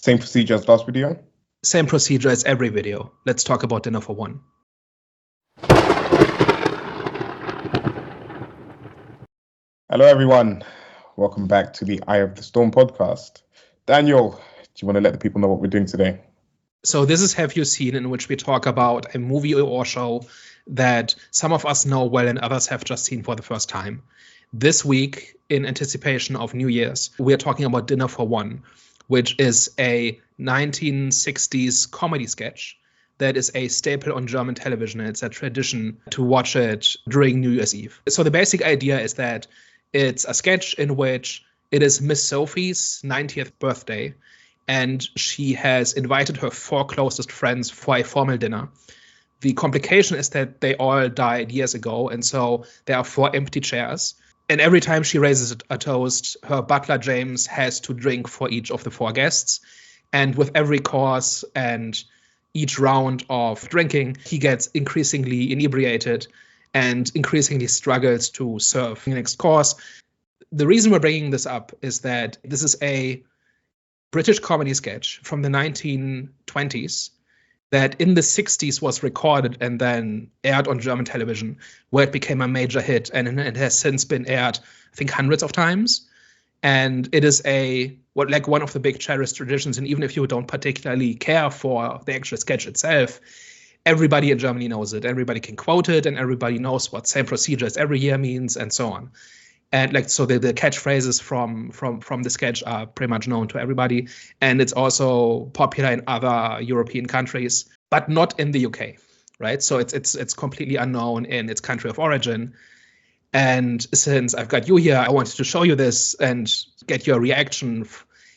Same procedure as last video? Same procedure as every video. Let's talk about Dinner for One. Hello, everyone. Welcome back to the Eye of the Storm podcast. Daniel, do you want to let the people know what we're doing today? So this is Have You Seen, in which we talk about a movie or show that some of us know well and others have just seen for the first time. This week, in anticipation of New Year's, we're talking about Dinner for One, which is a 1960s comedy sketch that is a staple on German television. It's a tradition to watch it during New Year's Eve. So the basic idea is that it's a sketch in which it is Miss Sophie's 90th birthday, and she has invited her 4 closest friends for a formal dinner. The complication is that they all died years ago, and so there are 4 empty chairs. And every time she raises a toast, her butler James has to drink for each of the 4 guests. And with every course and each round of drinking, he gets increasingly inebriated and increasingly struggles to serve the next course. The reason we're bringing this up is that this is a British comedy sketch from the 1920s that in the 60s was recorded and then aired on German television, where it became a major hit, and it has since been aired, I think, hundreds of times. And it is one of the big cherished traditions. And even if you don't particularly care for the actual sketch itself, everybody in Germany knows it. Everybody can quote it, and everybody knows what same procedure as every year means, and so on. And so the catchphrases from the sketch are pretty much known to everybody. And it's also popular in other European countries, but not in the UK, right? So it's completely unknown in its country of origin. And since I've got you here, I wanted to show you this and get your reaction,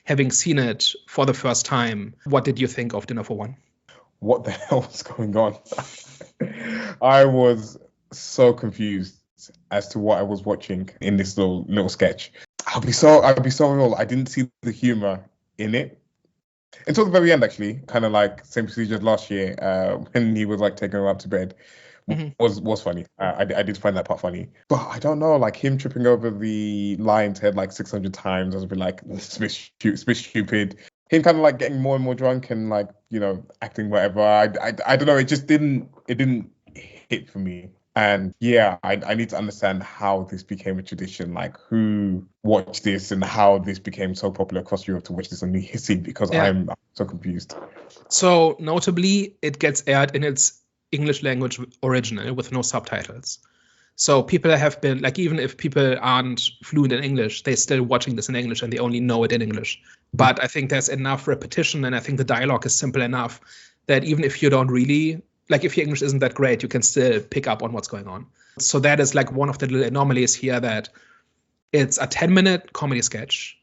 having seen it for the first time. What did you think of Dinner for One? What the hell was going on? I was so confused as to what I was watching in this little sketch. I'll be so real. I didn't see the humor in it until the very end, actually. Kind of like same procedure as last year when he was like taking her up to bed. Was funny. I did find that part funny, but I don't know, like him tripping over the lion's head like 600 times. I was a bit like, it's a bit stupid. Him kind of like getting more and more drunk and like, you know, acting whatever. I don't know. It just didn't hit for me. And yeah, I need to understand how this became a tradition, like who watched this and how this became so popular across Europe to watch this on New Year's Eve, because I'm so confused. So notably, it gets aired in its English language original with no subtitles. So people have been, like, even if people aren't fluent in English, they're still watching this in English and they only know it in English. But I think there's enough repetition, and I think the dialogue is simple enough that even if you don't really, like, if your English isn't that great, you can still pick up on what's going on. So that is like one of the little anomalies here, that it's a 10-minute comedy sketch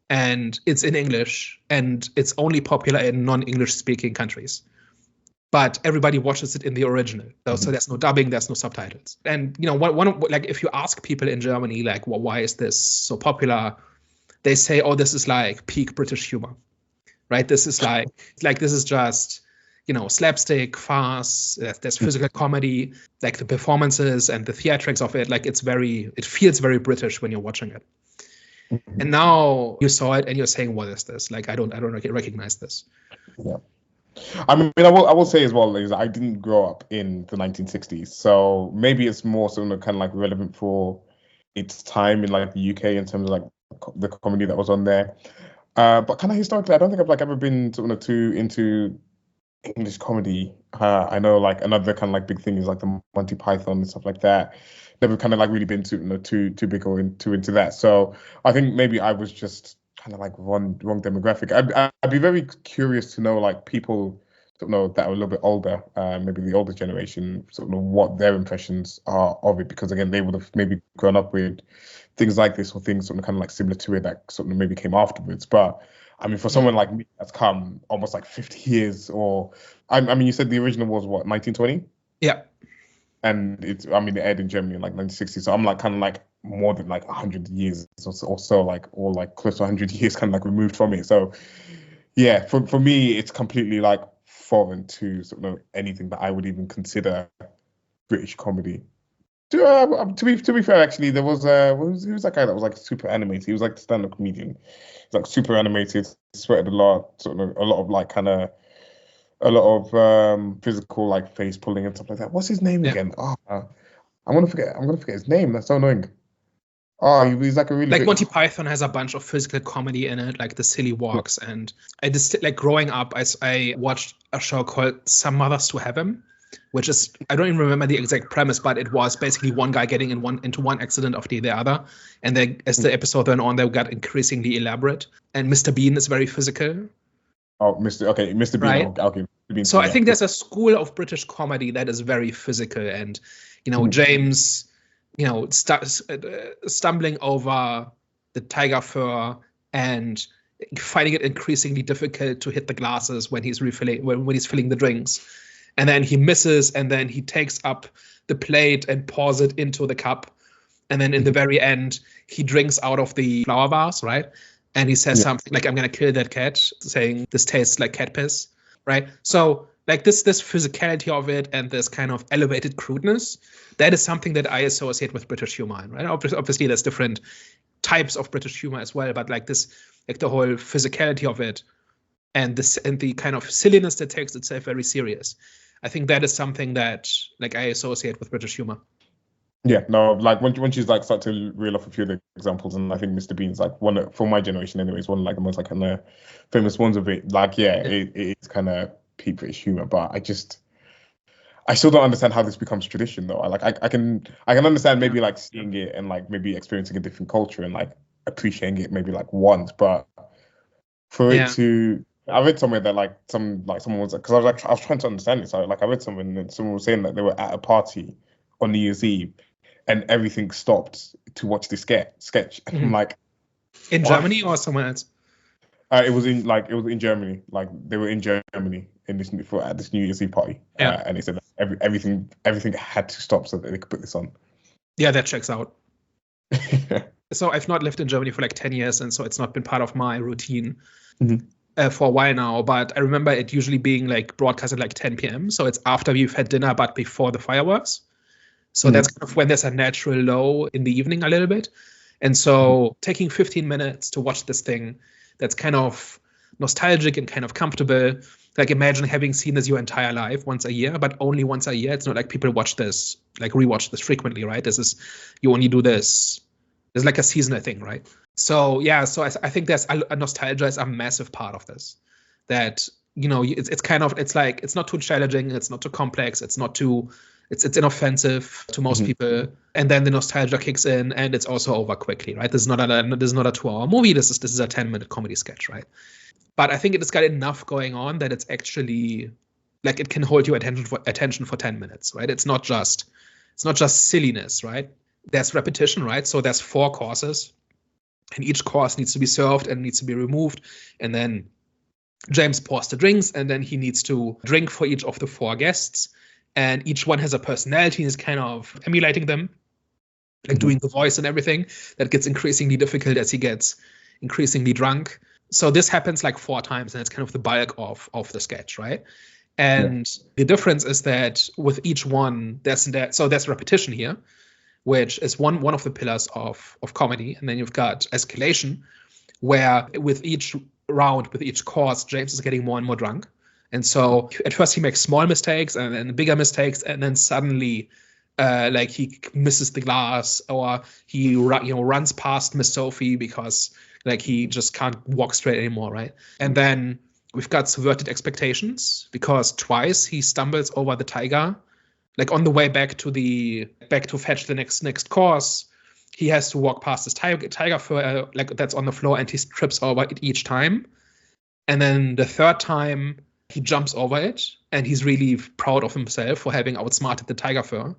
and it's in English and it's only popular in non-English speaking countries. But everybody watches it in the original. So there's no dubbing, there's no subtitles. And, you know, like if you ask people in Germany, like, well, why is this so popular? They say, oh, this is like peak British humor, right? This is like this is just, you know, slapstick, farce, there's physical comedy, like the performances and the theatrics of it, like it feels very British when you're watching it. And now you saw it and you're saying, what is this? Like, I don't recognize this. Yeah. I mean, I will say as well is I didn't grow up in the 1960s, so maybe it's more sort of kind of like relevant for its time in like the UK in terms of like the comedy that was on there. But kind of historically, I don't think I've like ever been sort of too into English comedy. I know like another kind of like big thing is like the Monty Python and stuff like that. Never kind of like really been too big or into that. So I think maybe I was just kind of like wrong demographic. I'd be very curious to know, like, people sort of that are a little bit older, maybe the older generation, sort of what their impressions are of it, because again, they would have maybe grown up with things like this or things sort of kind of like similar to it that sort of maybe came afterwards. But I mean, for someone like me that's come almost like 50 years, or I mean, you said the original was what, 1920? Yeah. And it aired in Germany in like 1960. So I'm like kind of like more than like 100 years or so, like, or like close to 100 years kind of like removed from it. So yeah, for me, it's completely like foreign to sort of anything that I would even consider British comedy. To be fair, actually, there was who was that guy that was like super animated? He was like the stand-up comedian. He's like super animated, sweated a lot, sort of a lot of like kind of a lot of physical like face pulling and stuff like that. What's his name Yeah. again? Oh, I'm gonna forget his name. That's so annoying. Oh, he's like a really Like great. Monty Python has a bunch of physical comedy in it, like the silly walks. And I just like growing up, I watched a show called Some Mothers to Heaven, which is, I don't even remember the exact premise, but it was basically one guy getting into one accident after the other. And then as the episode went on, they got increasingly elaborate. And Mr. Bean is very physical. Oh, Mr. Bean. Right. Okay, Mr. Bean. So I Yeah. think there's a school of British comedy that is very physical, and James, stumbling over the tiger fur and finding it increasingly difficult to hit the glasses when he's refilling when he's filling the drinks, and then he misses, and then he takes up the plate and pours it into the cup, and then in the very end he drinks out of the flower vase, right? And he says something like, "I'm gonna kill that cat," saying this tastes like cat piss, right? So like this physicality of it and this kind of elevated crudeness, that is something that I associate with British humor, right? Obviously there's different types of British humor as well, but like the whole physicality of it and the kind of silliness that takes itself very serious. I think that is something that like I associate with British humor. Yeah, no, like when she's like start to reel off a few of the examples, and I think Mr. Bean's like one for my generation, anyways, one of like the most like kind of famous ones of it. Like, it's kind of peak British humor, but I still don't understand how this becomes tradition though. I can understand maybe like seeing it and like maybe experiencing a different culture and like appreciating it maybe like once, but for it to, I read somewhere that like someone was, because I was trying to understand it. So like I read something and someone was saying that they were at a party on New Year's Eve and everything stopped to watch the sketch. And I'm like, in Germany or somewhere else? It was in Germany. Like they were in Germany at this New Year's Eve party, and they said that everything had to stop so that they could put this on. Yeah, that checks out. So I've not lived in Germany for like 10 years, and so it's not been part of my routine for a while now. But I remember it usually being like broadcast at like 10 p.m. So it's after we've had dinner, but before the fireworks. So that's kind of when there's a natural low in the evening a little bit. And so taking 15 minutes to watch this thing that's kind of nostalgic and kind of comfortable. Like imagine having seen this your entire life once a year, but only once a year. It's not like people watch this, like rewatch this frequently, right? You only do this. There's like a seasonal thing, right? So yeah, so I think there's a nostalgia is a massive part of this. That it's like it's not too challenging, it's not too complex, it's inoffensive to most people, and then the nostalgia kicks in, and it's also over quickly, right? This is not a 2-hour movie. This is a 10-minute comedy sketch, right? But I think it's got enough going on that it's actually like it can hold your attention for 10 minutes, right? It's not just silliness, right? There's repetition, right? So there's 4 courses, and each course needs to be served and needs to be removed, and then James pours the drinks, and then he needs to drink for each of the 4 guests. And each one has a personality and is kind of emulating them, like doing the voice and everything. That gets increasingly difficult as he gets increasingly drunk. So this happens like 4 times, and it's kind of the bulk of the sketch, right? And the difference is that with each one, there's repetition here, which is one of the pillars of comedy. And then you've got escalation, where with each round, with each course, James is getting more and more drunk. And so at first he makes small mistakes and then bigger mistakes, and then suddenly like he misses the glass, or he runs past Miss Sophie because like he just can't walk straight anymore, right? And then we've got subverted expectations because twice he stumbles over the tiger, like on the way back to fetch the next course. He has to walk past this tiger fur like that's on the floor, and he trips over it each time. And then the third time he jumps over it, and he's really proud of himself for having outsmarted the tiger fur.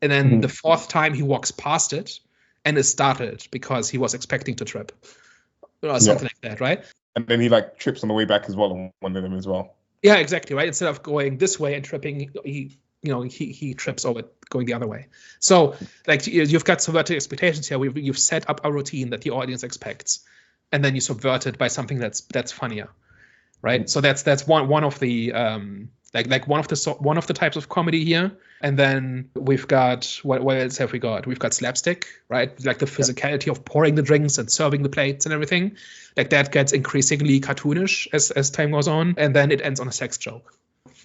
And then the 4th time he walks past it and is startled because he was expecting to trip or something like that, right? And then he like trips on the way back as well on one of them as well. Yeah, exactly, right? Instead of going this way and tripping, he trips over it going the other way. So like you've got subverted expectations here. You've set up a routine that the audience expects, and then you subvert it by something that's funnier. Right, so that's one of the Like one of the types of comedy here. And then we've got what else have we got? We've got slapstick, right? Like the physicality of pouring the drinks and serving the plates and everything. Like that gets increasingly cartoonish as time goes on, and then it ends on a sex joke.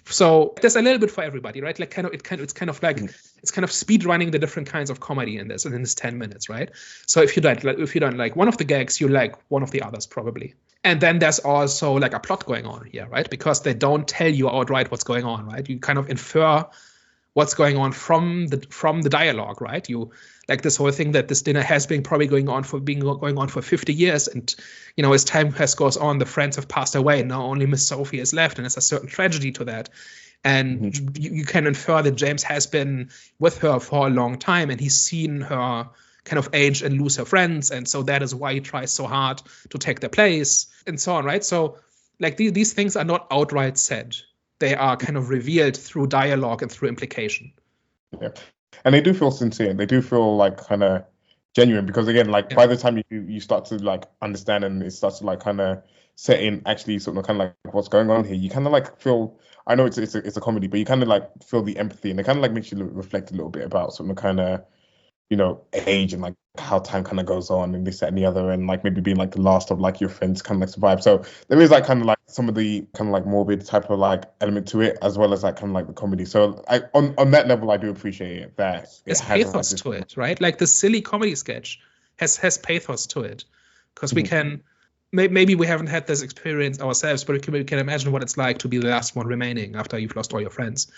So there's a little bit for everybody, right? Like it's kind of speed running the different kinds of comedy in this, and in this 10 minutes, right? So if you don't like one of the gags, you like one of the others probably. And then there's also like a plot going on here, right? Because they don't tell you outright what's going on, right? You kind of infer what's going on from the dialogue, right? You like this whole thing that this dinner has been probably going on for 50 years, and as time goes on, the friends have passed away. Now only Miss Sophie is left, and there's a certain tragedy to that. And you can infer that James has been with her for a long time, and he's seen her kind of age and lose her friends, and so that is why he tries so hard to take their place, and so on, right? So like these things are not outright said. They are kind of revealed through dialogue and through implication. Yeah, and they do feel sincere. They do feel like kind of genuine, because again, like by the time you start to like understand, and it starts to like kind of set in actually sort of kind of like what's going on here, you kind of like feel. I know it's a comedy, but you kind of like feel the empathy, and it kind of like makes you reflect a little bit about sort of kind of age and like how time kind of goes on and this, that, and the other, and like maybe being like the last of like your friends kind of like survive. So there is like kind of like some of the kind of like morbid type of like element to it, as well as like kind of like the comedy. So on that level, I do appreciate it that there's pathos to it, right? Like the silly comedy sketch has pathos to it, because we can. Maybe we haven't had this experience ourselves, but we can imagine what it's like to be the last one remaining after you've lost all your friends,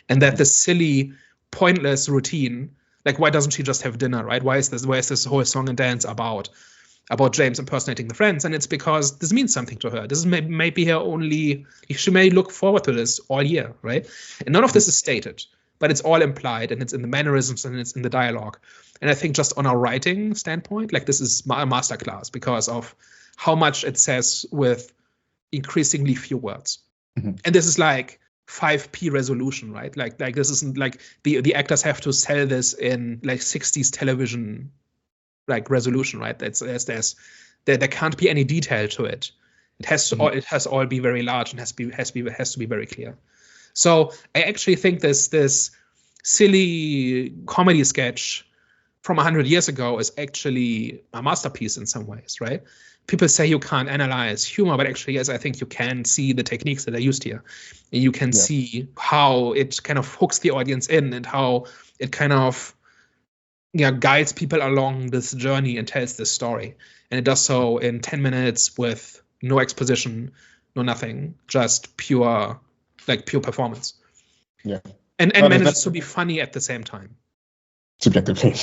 and that the silly, pointless routine. Like, why doesn't she just have dinner, right? Why is this whole song and dance about James impersonating the friends? And it's because this means something to her. This is maybe her only. She may look forward to this all year, right? And none of this is stated, but it's all implied, and it's in the mannerisms, and it's in the dialogue. And I think just on a writing standpoint, like this is a masterclass because of how much it says with increasingly few words. And this is like 5p resolution, right? Like this isn't like the actors have to sell this in like 60s television like resolution, right? There can't be any detail to it. It has to all be very large, and has to be very clear. So I actually think this silly comedy sketch from 100 years ago is actually a masterpiece in some ways, right? People say you can't analyze humor, but actually, yes, I think you can see the techniques that are used here. And you can see how it kind of hooks the audience in, and how it kind of guides people along this journey and tells this story. And it does so in 10 minutes with no exposition, no nothing, just pure performance. Yeah. And manages to be funny at the same time. Subjectively.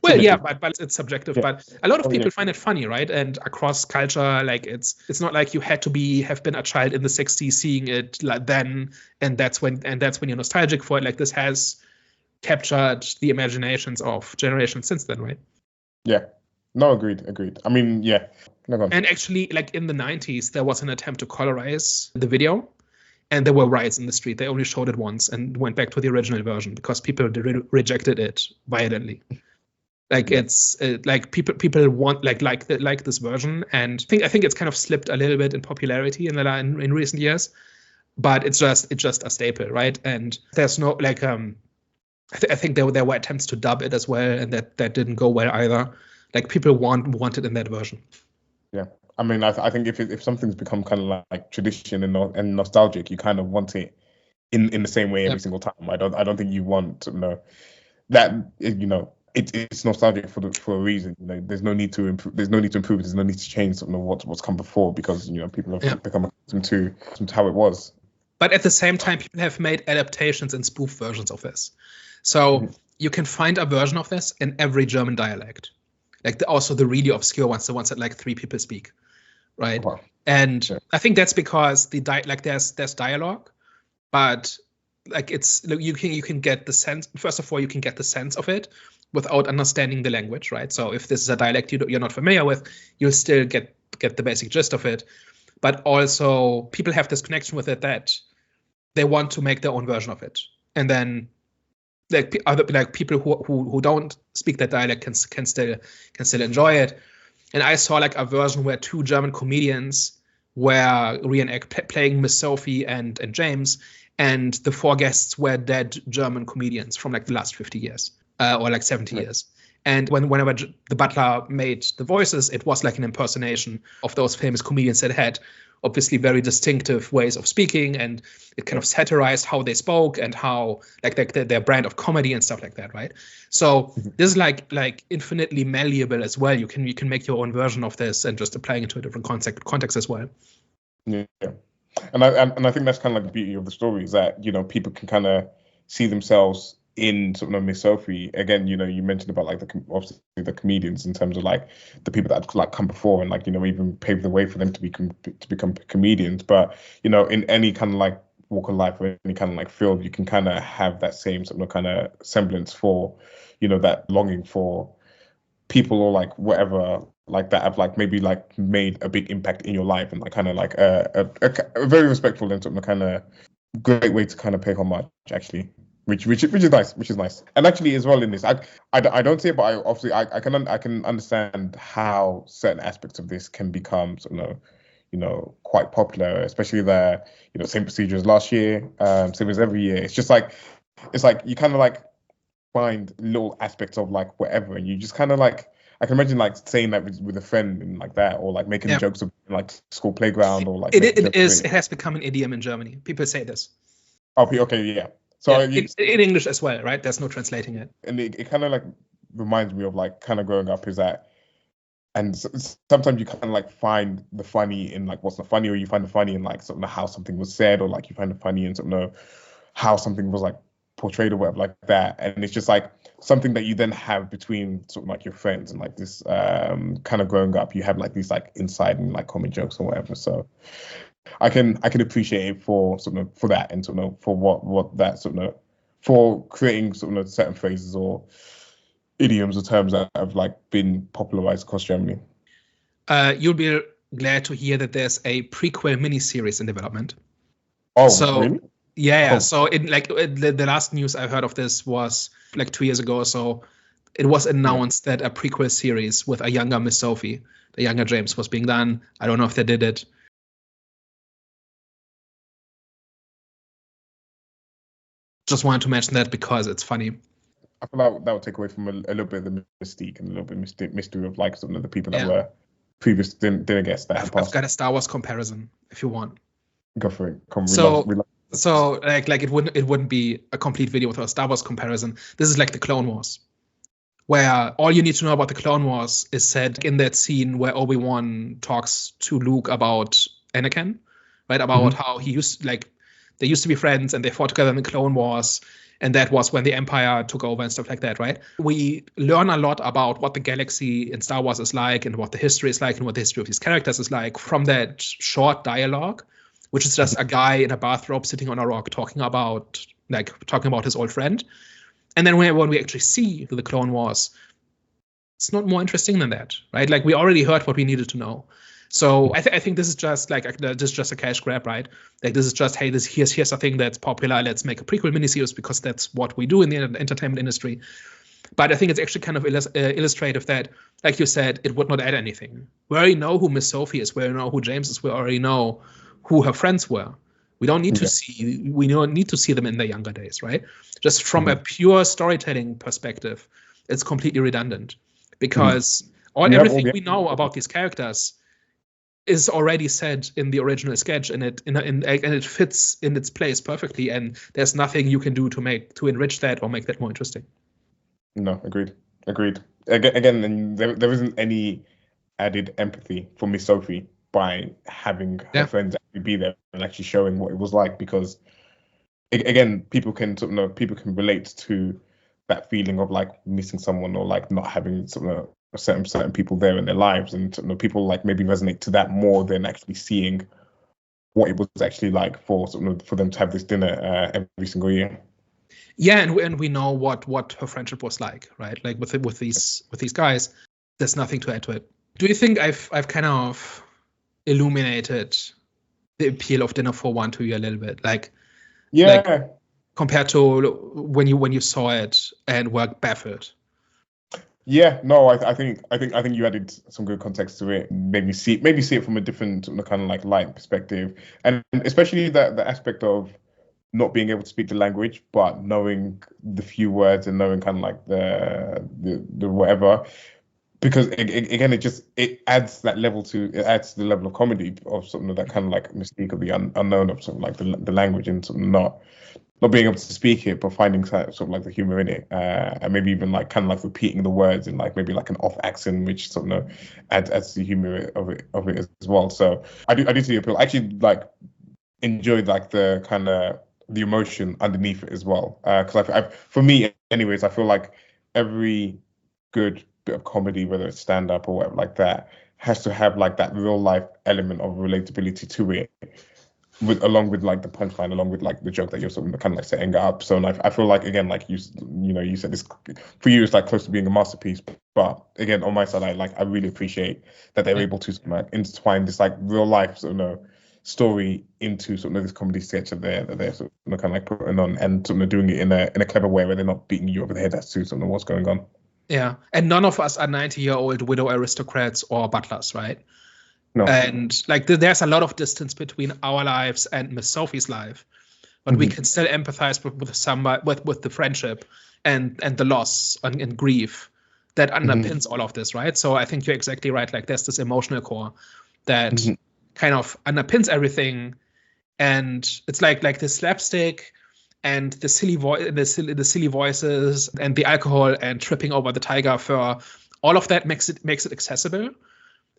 Well, yeah, but it's subjective. Yeah. But a lot of people find it funny, right? And across culture, like it's not like you had to have been a child in the 60s seeing it like then, and that's when you're nostalgic for it. Like this has captured the imaginations of generations since then, right? Yeah. No, agreed. I mean, yeah. No, go on. And actually, like in the 90s, there was an attempt to colorize the video, and there were riots in the street. They only showed it once and went back to the original version because people rejected it violently. Like it's like people want like this version, and I think it's kind of slipped a little bit in popularity in recent years, but it's just a staple, right? And there's no like I think there were attempts to dub it as well, and that didn't go well either. Like people want it in that version. Yeah, I mean, I think if something's become kind of like tradition and nostalgic, you kind of want it in the same way every single time. I don't think you want that It's nostalgic for a reason. There's no need to improve. There's no need to improve. There's no need to change something of what's come before, because people have become accustomed to how it was. But at the same time, people have made adaptations and spoof versions of this. So you can find a version of this in every German dialect, like also the really obscure ones, the ones that like 3 people speak, right? Wow. And I think that's because there's dialogue, but like you can get the sense. First of all, you can get the sense of it without understanding the language, right? So if this is a dialect you're not familiar with, you'll still get the basic gist of it. But also people have this connection with it that they want to make their own version of it. And then like people who don't speak that dialect can still enjoy it. And I saw like a version where 2 German comedians were playing Miss Sophie and James, and the 4 guests were dead German comedians from like the last 50 years or like 70 years. And whenever the butler made the voices, it was like an impersonation of those famous comedians that had obviously very distinctive ways of speaking, and it kind of satirized how they spoke and how like their brand of comedy and stuff like that, right? So this is like infinitely malleable as well. You can make your own version of this and just applying it to a different context as well. Yeah. And I think that's kind of like the beauty of the story, is that, you know, people can kind of see themselves in sort of Miss Sophie. Again, you know, you mentioned about like obviously the comedians in terms of like the people that had like come before and like, you know, even paved the way for them to become comedians. But, you know, in any kind of like walk of life or any kind of like field, you can kind of have that same sort of kind of semblance for, you know, that longing for people or like whatever like that have like maybe like made a big impact in your life, and like kind of like a very respectful and sort of kind of great way to kind of pay homage actually, which is nice. And actually as well in this, I don't see it, but I obviously I can understand how certain aspects of this can become sort of, you know, quite popular, especially the, you know, same procedure as last year, same as every year. It's like you kind of like find little aspects of like whatever, and you just kind of like, I can imagine like saying that with a friend and like that, or like making jokes of like school playground, or like it has become an idiom in Germany. People say this. Oh, okay, yeah. So in English as well, right? There's no translating it. And it kind of like reminds me of like kind of growing up, is that, and sometimes you kind of like find the funny in like what's not funny, or you find the funny in like sort of how something was said, or like you find the funny in sort of how something was like portrayed or whatever like that. And it's just like something that you then have between sort of like your friends, and like this kind of growing up, you have like these like inside and like comic jokes or whatever. So I can appreciate it for sort of for that, and sort of for what that sort of for creating sort of certain phrases or idioms or terms that have like been popularized across Germany. You'll be glad to hear that there's a prequel miniseries in development. Oh, so, really? Yeah. Oh. So the last news I heard of this was like 2 years ago. So it was announced that a prequel series with a younger Miss Sophie, the younger James, was being done. I don't know if they did it. Just wanted to mention that because it's funny. I feel like that would take away from a little bit of the mystique and a little bit of mystery of like some of the people that were previous dinner guests that I've got a Star Wars comparison if you want. Go for it. So like it wouldn't be a complete video without a Star Wars comparison. This is like the Clone Wars, where all you need to know about the Clone Wars is said in that scene where Obi-Wan talks to Luke about Anakin, right? About how they used to be friends and they fought together in the Clone Wars. And that was when the Empire took over and stuff like that, right? We learn a lot about what the galaxy in Star Wars is like, and what the history is like, and what the history of these characters is like from that short dialogue, which is just a guy in a bathrobe sitting on a rock talking about his old friend. And then when we actually see the Clone Wars, it's not more interesting than that, right? Like we already heard what we needed to know. So I think this is just a cash grab, right? Like this is just, hey, here's a thing that's popular. Let's make a prequel miniseries because that's what we do in the entertainment industry. But I think it's actually kind of illustrative that, like you said, it would not add anything. We already know who Miss Sophie is. We already know who James is. We already know who her friends were. We don't need to see. We don't need to see them in their younger days, right? Just from a pure storytelling perspective, it's completely redundant because everything we know about these characters is already said in the original sketch, and it fits in its place perfectly, and there's nothing you can do to enrich that or make that more interesting. No, agreed. Again, there isn't any added empathy for Miss Sophie by having her friends actually be there and actually showing what it was like, because again, people can relate to that feeling of like missing someone or like not having certain people there in their lives, and people like maybe resonate to that more than actually seeing what it was actually like for them to have this dinner every single year. Yeah, and we know what her friendship was like, right? Like with these guys, there's nothing to add to it. Do you think I've kind of illuminated the appeal of Dinner for One to you a little bit, like compared to when you saw it and were baffled? Yeah, no, I think you added some good context to it. Maybe see it from a different kind of like light perspective, and especially the aspect of not being able to speak the language, but knowing the few words and knowing kind of like the whatever. Because again, it adds that level to it adds to the level of comedy of something of that kind of like mystique of the unknown of something like the language and something not being able to speak it, but finding sort of like the humor in it, and maybe even like kind of like repeating the words in like maybe like an off accent, which sort of adds to the humor of it as well. So I do see the appeal. I actually like enjoyed like the kind of the emotion underneath it as well. Because for me, anyways, I feel like every good bit of comedy, whether it's stand up or whatever like that, has to have like that real life element of relatability to it, along with like the punchline, along with like the joke that you're sort of kind of like setting up. So like I feel like again, like you said this for you, it's like close to being a masterpiece. But again, on my side, I really appreciate that they're able to sort of, like intertwine this like real life sort of story into sort of this comedy sketch that they're sort of kind of like putting on and sort of doing it in a clever way where they're not beating you over the head as to sort of what's going on. Yeah, and none of us are 90-year-old widow aristocrats or butlers, right? No. And like there's a lot of distance between our lives and Miss Sophie's life, but we can still empathize with the friendship and the loss and grief that underpins all of this, right? So I think you're exactly right. Like there's this emotional core that kind of underpins everything, and it's like the slapstick and the silly voices and the alcohol and tripping over the tiger fur. All of that makes it accessible.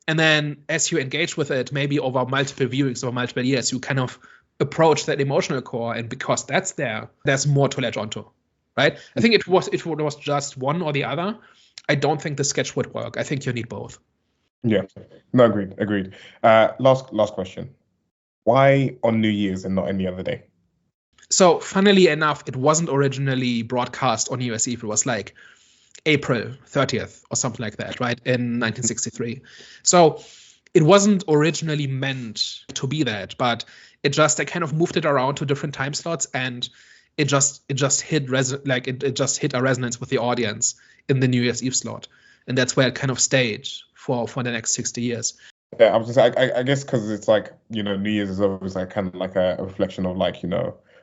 And then as you engage with it, maybe over multiple viewings, over multiple years, you kind of approach that emotional core. And because that's there's more to latch onto, right? I think it was just one or the other. I don't think the sketch would work. I think you need both. Yeah, no, agreed. Last question. Why on New Year's and not any other day? So funnily enough, it wasn't originally broadcast on New Year's Eve. It was like April 30th or something like that, right, in 1963. So it wasn't originally meant to be that, but it just kind of moved it around to different time slots, and it just hit it just hit a resonance with the audience in the New Year's Eve slot, and that's where it kind of stayed for the next 60 years. Yeah, I was just I guess because it's like New Year's is always like kind of like a reflection of like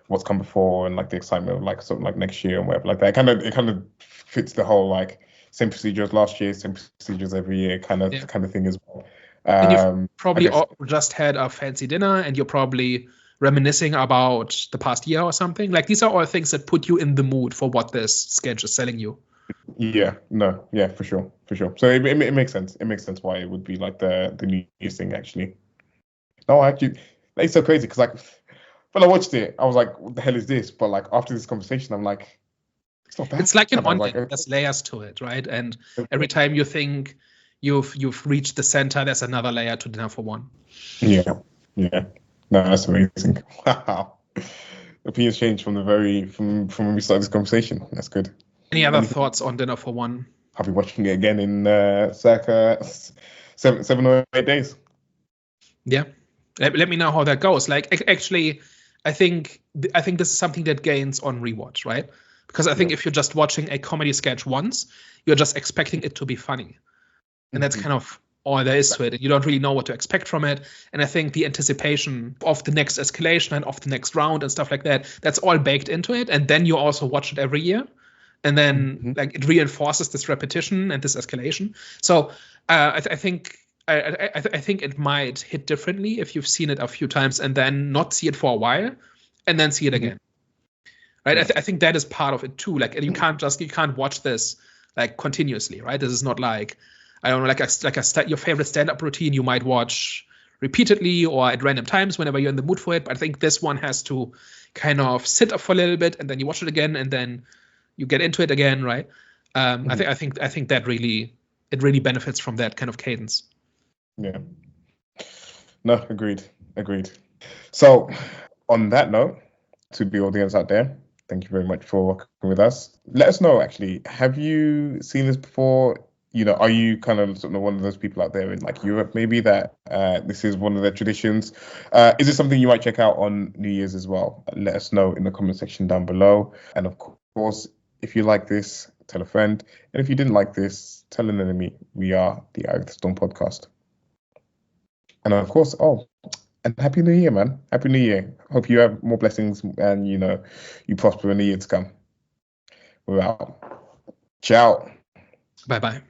what's come before and like the excitement of like sort of like next year and whatever like that. It kind of fits the whole like same procedures last year, same procedures every year kind of thing as well. And you've probably just had a fancy dinner and you're probably reminiscing about the past year or something. Like these are all things that put you in the mood for what this sketch is selling you. Yeah, no, yeah, for sure. So it makes sense. It makes sense why it would be like the New Year's thing actually. No, actually, it's so crazy because like when I watched it, I was like, what the hell is this? But like after this conversation, I'm like, it's not that. It's like an onion. There's layers to it, right? And every time you think you've reached the center, there's another layer to Dinner for One. Yeah. No, that's amazing. Wow. Opinions changed from when we started this conversation. That's good. Any other thoughts on Dinner for One? I'll be watching it again in circa 7 or 8 days. Yeah. Let me know how that goes. Like, actually, I think this is something that gains on rewatch, right? Because I think if you're just watching a comedy sketch once, you're just expecting it to be funny. And that's kind of all there is to it. You don't really know what to expect from it. And I think the anticipation of the next escalation and of the next round and stuff like that, that's all baked into it. And then you also watch it every year. And then like it reinforces this repetition and this escalation. So I think it might hit differently if you've seen it a few times and then not see it for a while and then see it again. Right? I think that is part of it too. Like you can't watch this like continuously, right? This is not like, I don't know, like your favorite stand-up routine you might watch repeatedly or at random times whenever you're in the mood for it. But I think this one has to kind of sit up for a little bit and then you watch it again and then you get into it again, right? I think that really benefits from that kind of cadence. Yeah. No, agreed. So on that note, to the audience out there, thank you very much for working with us. Let us know, actually, have you seen this before? Are you kind of sort of one of those people out there in like Europe, maybe that this is one of their traditions? Is it something you might check out on New Year's as well? Let us know in the comment section down below. And of course, if you like this, tell a friend. And if you didn't like this, tell an enemy. We are the Eye of the Storm podcast. And of course, And Happy New Year, man. Happy New Year. Hope you have more blessings and you prosper in the year to come. We're out. Ciao. Bye bye.